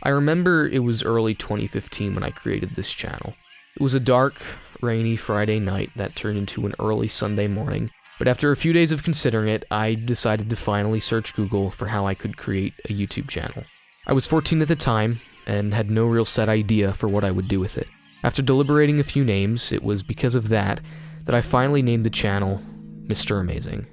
I remember it was early 2015 when I created this channel. It was a dark, rainy Friday night that turned into an early Sunday morning, but after a few days of considering it, I decided to finally search Google for how I could create a YouTube channel. I was 14 at the time, and had no real set idea for what I would do with it. After deliberating a few names, it was because of that I finally named the channel Misteramazing.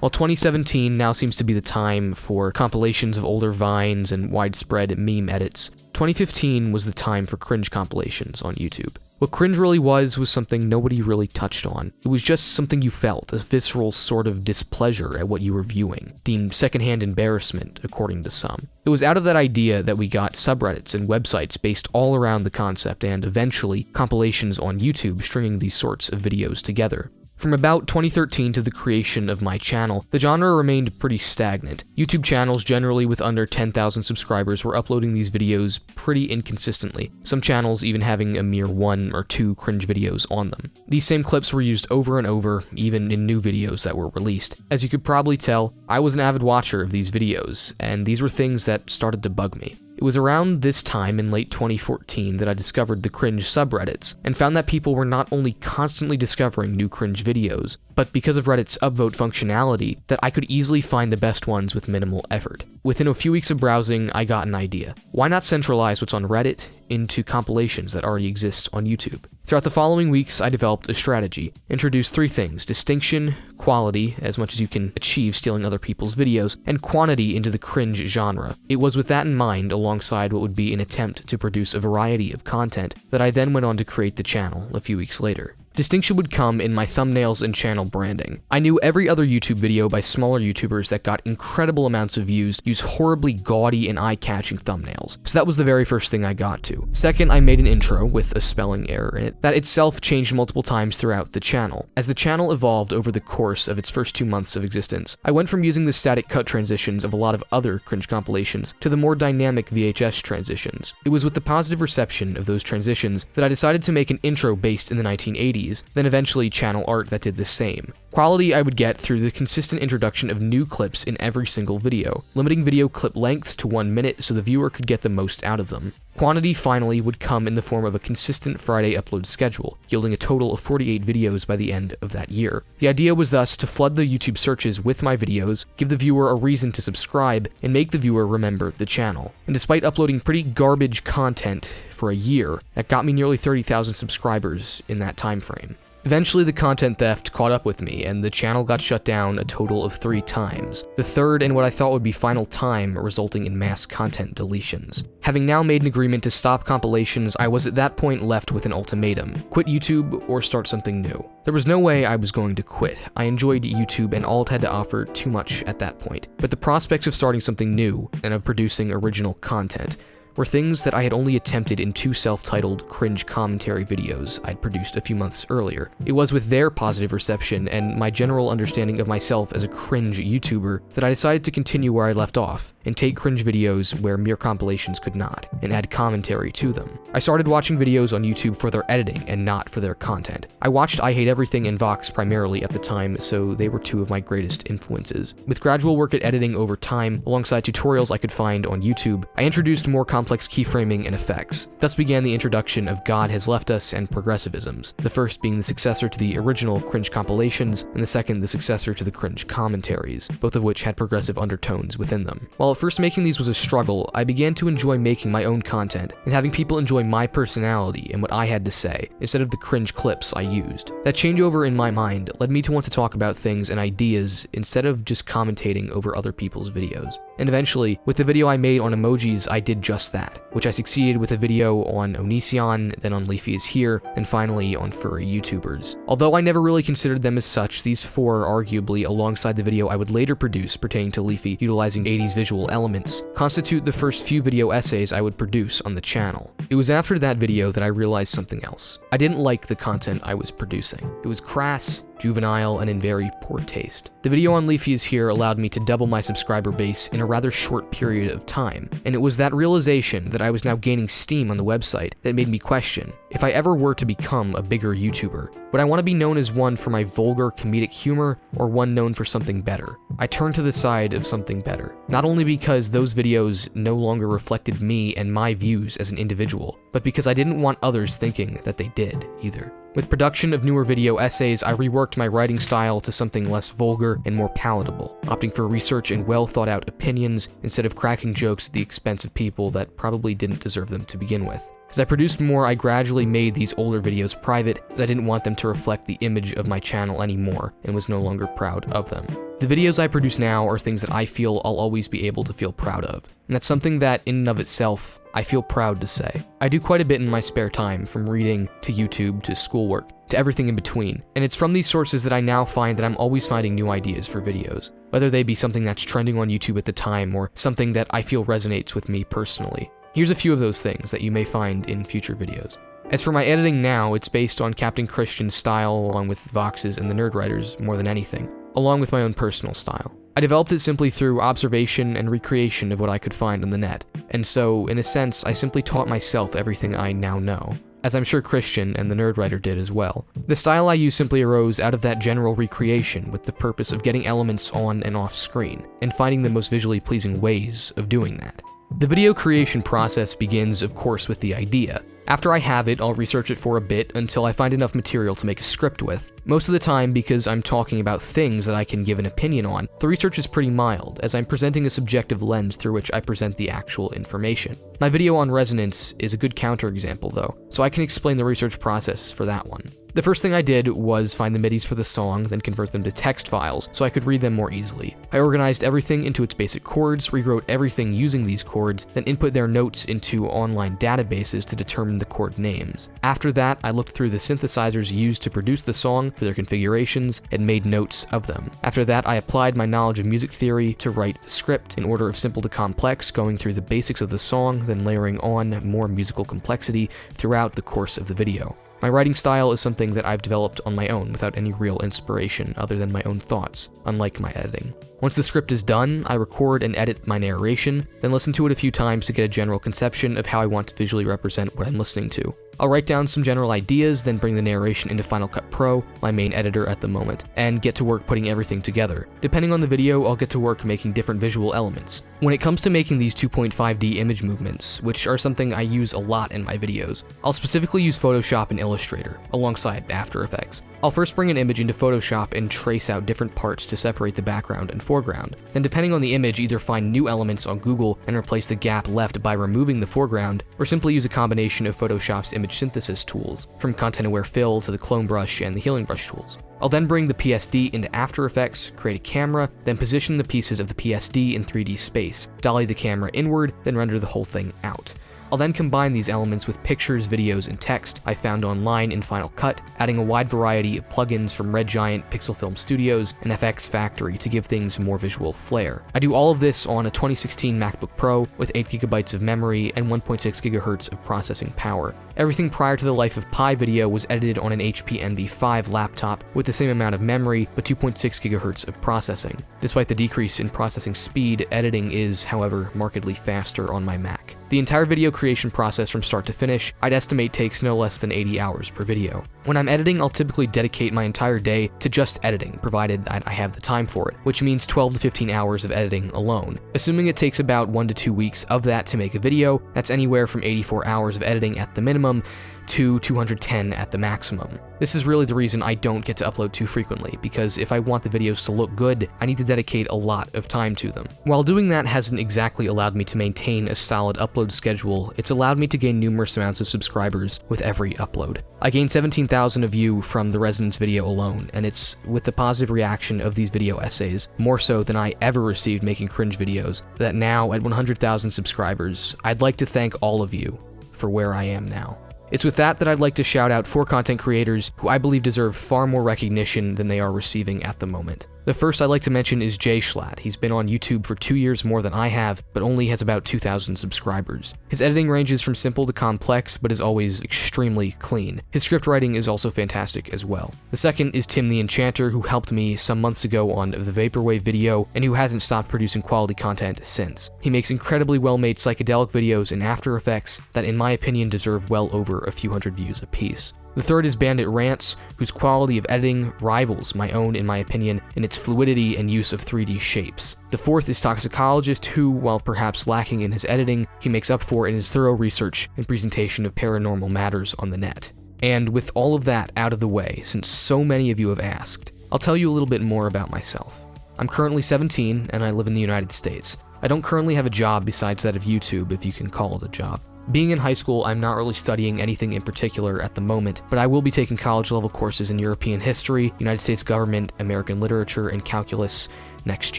While 2017 now seems to be the time for compilations of older vines and widespread meme edits, 2015 was the time for cringe compilations on YouTube. What cringe really was something nobody really touched on. It was just something you felt, a visceral sort of displeasure at what you were viewing, deemed secondhand embarrassment, according to some. It was out of that idea that we got subreddits and websites based all around the concept and, eventually, compilations on YouTube stringing these sorts of videos together. From about 2013 to the creation of my channel, the genre remained pretty stagnant. YouTube channels generally with under 10,000 subscribers were uploading these videos pretty inconsistently, some channels even having a mere 1 or 2 cringe videos on them. These same clips were used over and over, even in new videos that were released. As you could probably tell, I was an avid watcher of these videos, and these were things that started to bug me. It was around this time in late 2014 that I discovered the cringe subreddits, and found that people were not only constantly discovering new cringe videos, but because of Reddit's upvote functionality, that I could easily find the best ones with minimal effort. Within a few weeks of browsing, I got an idea. Why not centralize what's on Reddit into compilations that already exist on YouTube? Throughout the following weeks, I developed a strategy. Introduced 3 things: distinction, quality, as much as you can achieve stealing other people's videos, and quantity into the cringe genre. It was with that in mind, alongside what would be an attempt to produce a variety of content, that I then went on to create the channel a few weeks later. Distinction would come in my thumbnails and channel branding. I knew every other YouTube video by smaller YouTubers that got incredible amounts of views use horribly gaudy and eye-catching thumbnails, so that was the very first thing I got to. Second, I made an intro with a spelling error in it that itself changed multiple times throughout the channel. As the channel evolved over the course of its first 2 months of existence, I went from using the static cut transitions of a lot of other cringe compilations to the more dynamic VHS transitions. It was with the positive reception of those transitions that I decided to make an intro based in the 1980s, then eventually channel art that did the same. Quality I would get through the consistent introduction of new clips in every single video, limiting video clip lengths to 1 minute so the viewer could get the most out of them. Quantity finally would come in the form of a consistent Friday upload schedule, yielding a total of 48 videos by the end of that year. The idea was thus to flood the YouTube searches with my videos, give the viewer a reason to subscribe, and make the viewer remember the channel. And despite uploading pretty garbage content for a year, that got me nearly 30,000 subscribers in that time frame. Eventually, the content theft caught up with me, and the channel got shut down a total of 3 times. The third, and what I thought would be final time, resulting in mass content deletions. Having now made an agreement to stop compilations, I was at that point left with an ultimatum: quit YouTube or start something new. There was no way I was going to quit. I enjoyed YouTube and all it had to offer too much at that point. But the prospects of starting something new, and of producing original content, were things that I had only attempted in 2 self-titled cringe commentary videos I'd produced a few months earlier. It was with their positive reception and my general understanding of myself as a cringe YouTuber that I decided to continue where I left off, and take cringe videos where mere compilations could not, and add commentary to them. I started watching videos on YouTube for their editing and not for their content. I watched I Hate Everything and Vox primarily at the time, so they were 2 of my greatest influences. With gradual work at editing over time, alongside tutorials I could find on YouTube, I introduced more complex keyframing and effects. Thus began the introduction of God Has Left Us and progressivisms, the first being the successor to the original cringe compilations, and the second the successor to the cringe commentaries, both of which had progressive undertones within them. While at first making these was a struggle, I began to enjoy making my own content, and having people enjoy my personality and what I had to say, instead of the cringe clips I used. That changeover in my mind led me to want to talk about things and ideas instead of just commentating over other people's videos. And eventually, with the video I made on emojis, I did just that, which I succeeded with a video on Onision, then on Leafy Is Here, and finally on furry YouTubers. Although I never really considered them as such, these 4 arguably, alongside the video I would later produce pertaining to Leafy utilizing 80s visual elements, constitute the first few video essays I would produce on the channel. It was after that video that I realized something else. I didn't like the content I was producing. It was crass, juvenile, and in very poor taste. The video on Leafy is Here allowed me to double my subscriber base in a rather short period of time, and it was that realization that I was now gaining steam on the website that made me question, if I ever were to become a bigger YouTuber, would I want to be known as one for my vulgar comedic humor, or one known for something better? I turned to the side of something better, not only because those videos no longer reflected me and my views as an individual, but because I didn't want others thinking that they did either. With production of newer video essays, I reworked my writing style to something less vulgar and more palatable, opting for research and well-thought-out opinions instead of cracking jokes at the expense of people that probably didn't deserve them to begin with. As I produced more, I gradually made these older videos private, as I didn't want them to reflect the image of my channel anymore, and was no longer proud of them. The videos I produce now are things that I feel I'll always be able to feel proud of, and that's something that, in and of itself, I feel proud to say. I do quite a bit in my spare time, from reading, to YouTube, to schoolwork, to everything in between, and it's from these sources that I now find that I'm always finding new ideas for videos, whether they be something that's trending on YouTube at the time, or something that I feel resonates with me personally. Here's a few of those things that you may find in future videos. As for my editing now, it's based on Captain Christian's style along with Vox's and the Nerd Writers more than anything, along with my own personal style. I developed it simply through observation and recreation of what I could find on the net, and so, in a sense, I simply taught myself everything I now know, as I'm sure Christian and the Nerd Writer did as well. The style I use simply arose out of that general recreation with the purpose of getting elements on and off screen, and finding the most visually pleasing ways of doing that. The video creation process begins, of course, with the idea. After I have it, I'll research it for a bit until I find enough material to make a script with. Most of the time, because I'm talking about things that I can give an opinion on, the research is pretty mild, as I'm presenting a subjective lens through which I present the actual information. My video on resonance is a good counterexample though, so I can explain the research process for that one. The first thing I did was find the MIDIs for the song, then convert them to text files so I could read them more easily. I organized everything into its basic chords, rewrote everything using these chords, then input their notes into online databases to determine the chord names. After that, I looked through the synthesizers used to produce the song for their configurations and made notes of them. After that, I applied my knowledge of music theory to write the script in order of simple to complex, going through the basics of the song, then layering on more musical complexity throughout the course of the video. My writing style is something that I've developed on my own without any real inspiration other than my own thoughts, unlike my editing. Once the script is done, I record and edit my narration, then listen to it a few times to get a general conception of how I want to visually represent what I'm listening to. I'll write down some general ideas, then bring the narration into Final Cut Pro, my main editor at the moment, and get to work putting everything together. Depending on the video, I'll get to work making different visual elements. When it comes to making these 2.5D image movements, which are something I use a lot in my videos, I'll specifically use Photoshop and Illustrator, alongside After Effects. I'll first bring an image into Photoshop and trace out different parts to separate the background and foreground. Then depending on the image, either find new elements on Google and replace the gap left by removing the foreground, or simply use a combination of Photoshop's image synthesis tools, from Content Aware Fill to the Clone Brush and the Healing Brush tools. I'll then bring the PSD into After Effects, create a camera, then position the pieces of the PSD in 3D space, dolly the camera inward, then render the whole thing out. I'll then combine these elements with pictures, videos, and text I found online in Final Cut, adding a wide variety of plugins from Red Giant, Pixel Film Studios, and FX Factory to give things more visual flair. I do all of this on a 2016 MacBook Pro with 8GB of memory and 1.6 GHz of processing power. Everything prior to the Life of Pi video was edited on an HP Envy 5 laptop with the same amount of memory but 2.6 GHz of processing. Despite the decrease in processing speed, editing is, however, markedly faster on my Mac. The entire video creation process from start to finish, I'd estimate takes no less than 80 hours per video. When I'm editing, I'll typically dedicate my entire day to just editing, provided that I have the time for it, which means 12 to 15 hours of editing alone. Assuming it takes about 1 to 2 weeks of that to make a video, that's anywhere from 84 hours of editing at the minimum to 210 at the maximum. This is really the reason I don't get to upload too frequently, because if I want the videos to look good, I need to dedicate a lot of time to them. While doing that hasn't exactly allowed me to maintain a solid upload schedule, it's allowed me to gain numerous amounts of subscribers with every upload. I gained 17,000 of you from the Resonance video alone, and it's with the positive reaction of these video essays, more so than I ever received making Cringe videos, that now at 100,000 subscribers, I'd like to thank all of you for where I am now. It's with that I'd like to shout out 4 content creators who I believe deserve far more recognition than they are receiving at the moment. The first I'd like to mention is JSchlatt. He's been on YouTube for 2 years more than I have, but only has about 2,000 subscribers. His editing ranges from simple to complex, but is always extremely clean. His script writing is also fantastic as well. The second is Tim the Enchanter, who helped me some months ago on the Vaporwave video, and who hasn't stopped producing quality content since. He makes incredibly well-made psychedelic videos in After Effects that, in my opinion, deserve well over a few hundred views apiece. The third is Bandit Rants, whose quality of editing rivals my own in my opinion in its fluidity and use of 3D shapes. The fourth is Toxicologist, who, while perhaps lacking in his editing, he makes up for in his thorough research and presentation of paranormal matters on the net. And with all of that out of the way, since so many of you have asked, I'll tell you a little bit more about myself. I'm currently 17 and I live in the United States. I don't currently have a job besides that of YouTube, if you can call it a job. Being in high school, I'm not really studying anything in particular at the moment, but I will be taking college-level courses in European history, United States government, American literature, and calculus next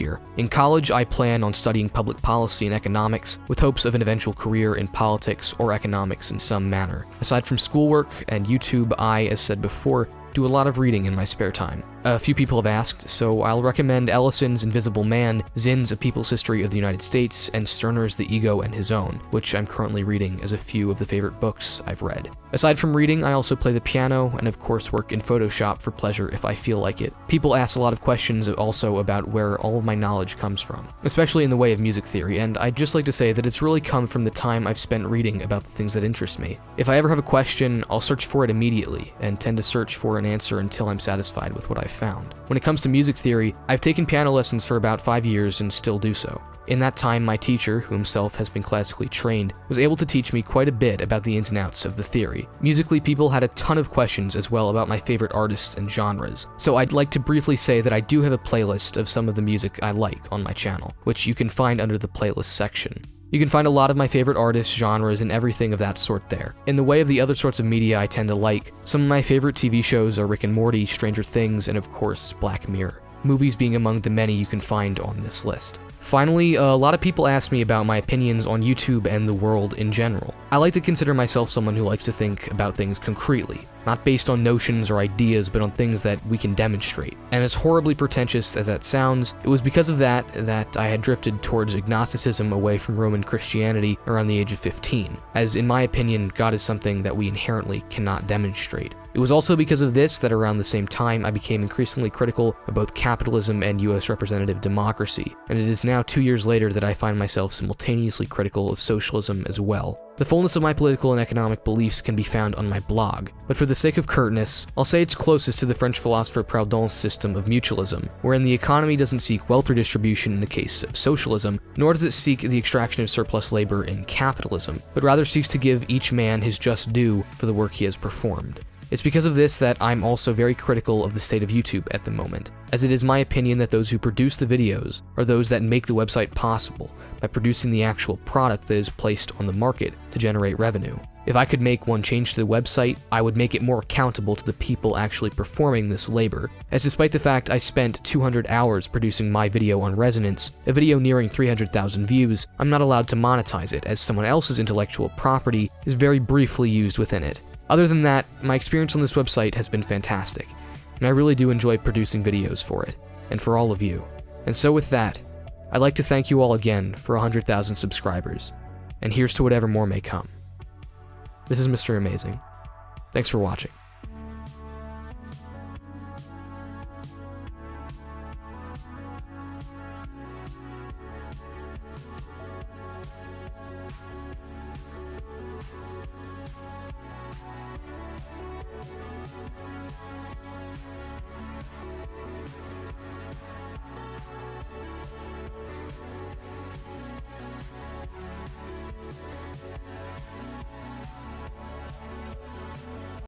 year. In college, I plan on studying public policy and economics, with hopes of an eventual career in politics or economics in some manner. Aside from schoolwork and YouTube, I, as said before, do a lot of reading in my spare time. A few people have asked, so I'll recommend Ellison's Invisible Man, Zinn's A People's History of the United States, and Stirner's The Ego and His Own, which I'm currently reading as a few of the favorite books I've read. Aside from reading, I also play the piano and of course work in Photoshop for pleasure if I feel like it. People ask a lot of questions also about where all of my knowledge comes from, especially in the way of music theory, and I'd just like to say that it's really come from the time I've spent reading about the things that interest me. If I ever have a question, I'll search for it immediately, and tend to search for an answer until I'm satisfied with what I've found. When it comes to music theory, I've taken piano lessons for about 5 years and still do so. In that time, my teacher, who himself has been classically trained, was able to teach me quite a bit about the ins and outs of the theory. Musically, people had a ton of questions as well about my favorite artists and genres, so I'd like to briefly say that I do have a playlist of some of the music I like on my channel, which you can find under the playlist section. You can find a lot of my favorite artists, genres, and everything of that sort there. In the way of the other sorts of media I tend to like, some of my favorite TV shows are Rick and Morty, Stranger Things, and of course, Black Mirror. Movies being among the many you can find on this list. Finally, a lot of people ask me about my opinions on YouTube and the world in general. I like to consider myself someone who likes to think about things concretely, not based on notions or ideas, but on things that we can demonstrate. And as horribly pretentious as that sounds, it was because of that I had drifted towards agnosticism away from Roman Christianity around the age of 15, as in my opinion, God is something that we inherently cannot demonstrate. It was also because of this that around the same time I became increasingly critical of both capitalism and US representative democracy, and it is now 2 years later that I find myself simultaneously critical of socialism as well. The fullness of my political and economic beliefs can be found on my blog, but for the sake of curtness, I'll say it's closest to the French philosopher Proudhon's system of mutualism, wherein the economy doesn't seek wealth redistribution in the case of socialism, nor does it seek the extraction of surplus labor in capitalism, but rather seeks to give each man his just due for the work he has performed. It's because of this that I'm also very critical of the state of YouTube at the moment, as it is my opinion that those who produce the videos are those that make the website possible by producing the actual product that is placed on the market to generate revenue. If I could make one change to the website, I would make it more accountable to the people actually performing this labor, as despite the fact I spent 200 hours producing my video on Resonance, a video nearing 300,000 views, I'm not allowed to monetize it, as someone else's intellectual property is very briefly used within it. Other than that, my experience on this website has been fantastic, and I really do enjoy producing videos for it, and for all of you. And so with that, I'd like to thank you all again for 100,000 subscribers, and here's to whatever more may come. This is Mr. Amazing. Thanks for watching.